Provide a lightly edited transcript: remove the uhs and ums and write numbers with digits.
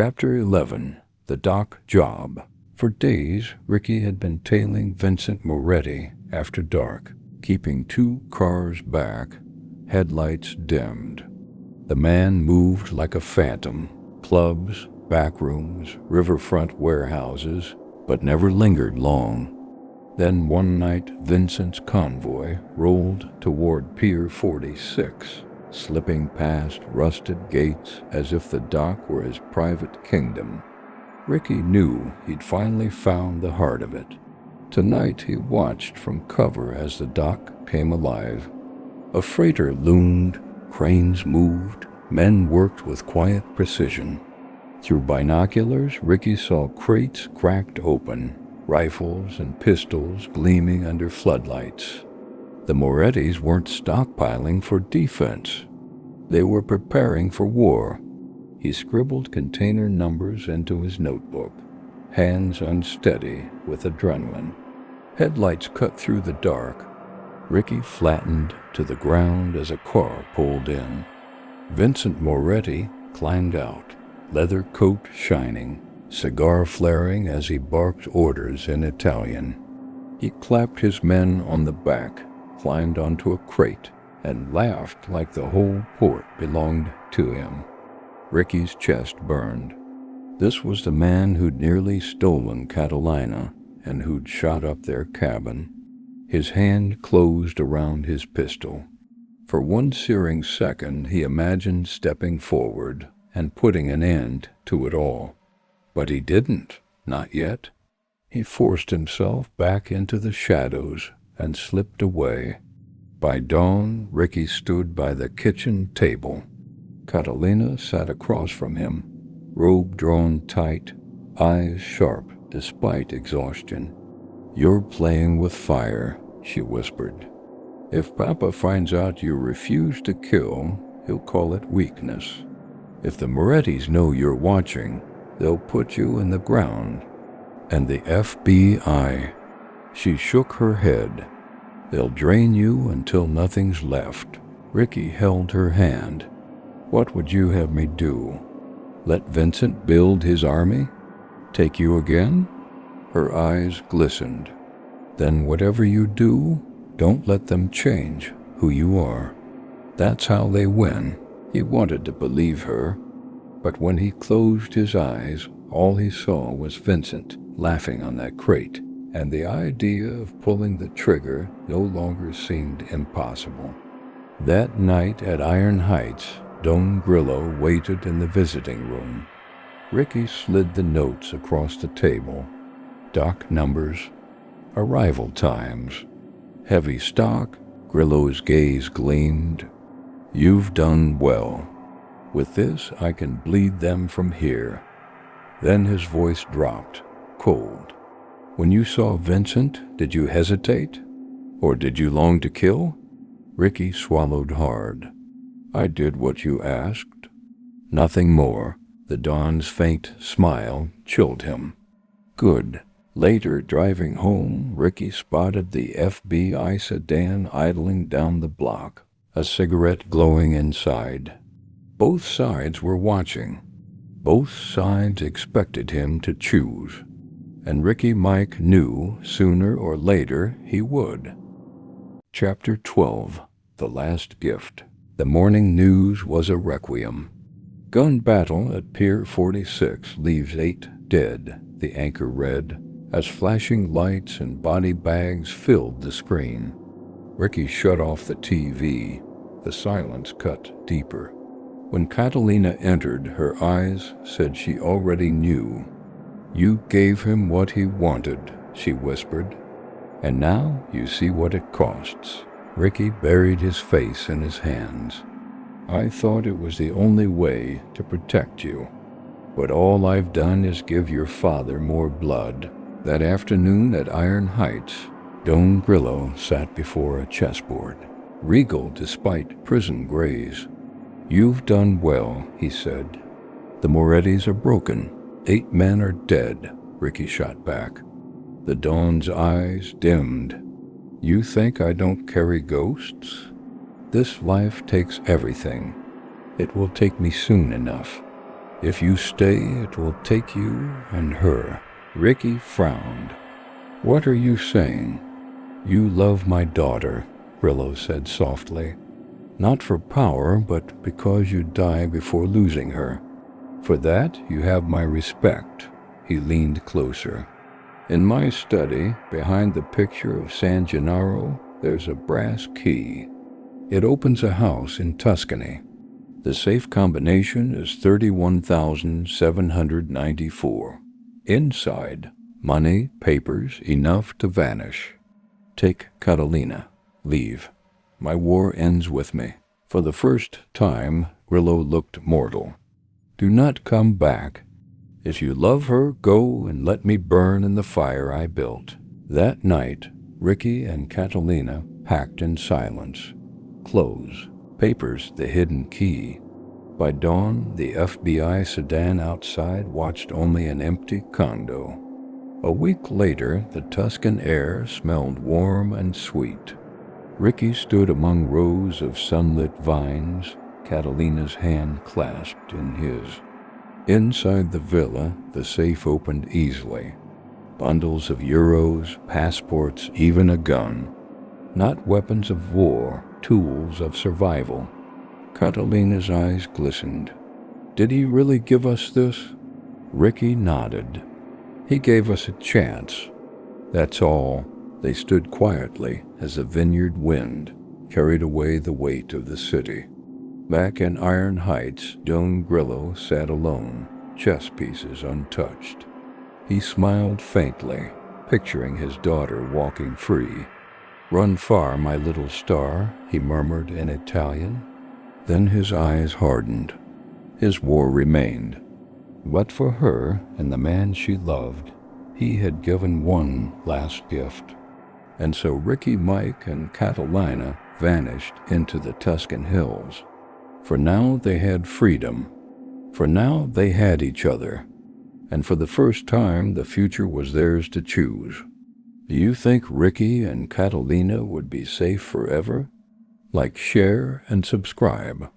Chapter 11. The Dock Job. For days, Ricky had been tailing Vincent Moretti after dark, keeping 2 cars back, headlights dimmed. The man moved like a phantom, clubs, backrooms, riverfront warehouses, but never lingered long. Then one night, Vincent's convoy rolled toward Pier 46, slipping past rusted gates as if the dock were his private kingdom. Ricky knew he'd finally found the heart of it. Tonight he watched from cover as the dock came alive. A freighter loomed, cranes moved, men worked with quiet precision. Through binoculars, Ricky saw crates cracked open, rifles and pistols gleaming under floodlights. The Morettis weren't stockpiling for defense. They were preparing for war. He scribbled container numbers into his notebook, hands unsteady with adrenaline. Headlights cut through the dark. Ricky flattened to the ground as a car pulled in. Vincent Moretti climbed out, leather coat shining, cigar flaring as he barked orders in Italian. He clapped his men on the back, climbed onto a crate, and laughed like the whole port belonged to him. Ricky's chest burned. This was the man who'd nearly stolen Katalyna and who'd shot up their cabin. His hand closed around his pistol. For one searing second, he imagined stepping forward and putting an end to it all. But he didn't, not yet. He forced himself back into the shadows and slipped away. By dawn, Ricky stood by the kitchen table. Katalyna sat across from him, robe drawn tight, eyes sharp despite exhaustion. "You're playing with fire," she whispered. "If Papa finds out you refuse to kill, he'll call it weakness. If the Morettis know you're watching, they'll put you in the ground. And the FBI." She shook her head. "They'll drain you until nothing's left." Ricky held her hand. "What would you have me do? Let Vincent build his army? Take you again?" Her eyes glistened. "Then whatever you do, don't let them change who you are. That's how they win." He wanted to believe her, but when he closed his eyes, all he saw was Vincent laughing on that crate, and the idea of pulling the trigger no longer seemed impossible. That night at Iron Heights, Don Grillo waited in the visiting room. Ricky slid the notes across the table. Dock numbers, arrival times, heavy stock. Grillo's gaze gleamed. "You've done well. With this, I can bleed them from here." Then his voice dropped, cold. "When you saw Vincent, did you hesitate? Or did you long to kill?" Ricky swallowed hard. "I did what you asked. Nothing more." The Don's faint smile chilled him. "Good." Later, driving home, Ricky spotted the FBI sedan idling down the block, a cigarette glowing inside. Both sides were watching. Both sides expected him to choose. And Ricky Mike knew sooner or later he would. Chapter 12. The Last Gift. The morning news was a requiem. "Gun battle at Pier 46 leaves 8 dead," the anchor read, as flashing lights and body bags filled the screen. Ricky shut off the TV. The silence cut deeper. When Katalyna entered, her eyes said she already knew. "You gave him what he wanted," she whispered. "And now you see what it costs." Ricky buried his face in his hands. "I thought it was the only way to protect you. But all I've done is give your father more blood." That afternoon at Iron Heights, Don Grillo sat before a chessboard, regal despite prison grays. "You've done well," he said. "The Morettis are broken. 8 men are dead," Ricky shot back. The Don's eyes dimmed. "You think I don't carry ghosts? This life takes everything. It will take me soon enough." If you stay, it will take you and her." Ricky frowned. "What are you saying?" "You love my daughter," Grillo said softly. "Not for power, but because you die before losing her. For that, you have my respect." He leaned closer. "In my study, behind the picture of San Gennaro, there's a brass key. It opens a house in Tuscany. The safe combination is 31,794. Inside, money, papers, enough to vanish. Take Katalyna. Leave. My war ends with me." For the first time, Grillo looked mortal. "Do not come back. If you love her, go and let me burn in the fire I built." That night, Ricky and Katalyna packed in silence. Clothes, papers, the hidden key. By dawn, the FBI sedan outside watched only an empty condo. A week later, the Tuscan air smelled warm and sweet. Ricky stood among rows of sunlit vines, Katalyna's hand clasped in his. Inside the villa, the safe opened easily. Bundles of euros, passports, even a gun. Not weapons of war, tools of survival. Katalyna's eyes glistened. "Did he really give us this?" Ricky nodded. "He gave us a chance. That's all." They stood quietly as the vineyard wind carried away the weight of the city. Back in Iron Heights, Don Grillo sat alone, chess pieces untouched. He smiled faintly, picturing his daughter walking free. "Run far, my little star," he murmured in Italian. Then his eyes hardened. His war remained. But for her and the man she loved, he had given one last gift. And so Ricky, Mike, and Katalyna vanished into the Tuscan hills. For now they had freedom. For now they had each other. And for the first time, the future was theirs to choose. Do you think Ricky and Katalyna would be safe forever? Like, share, and subscribe.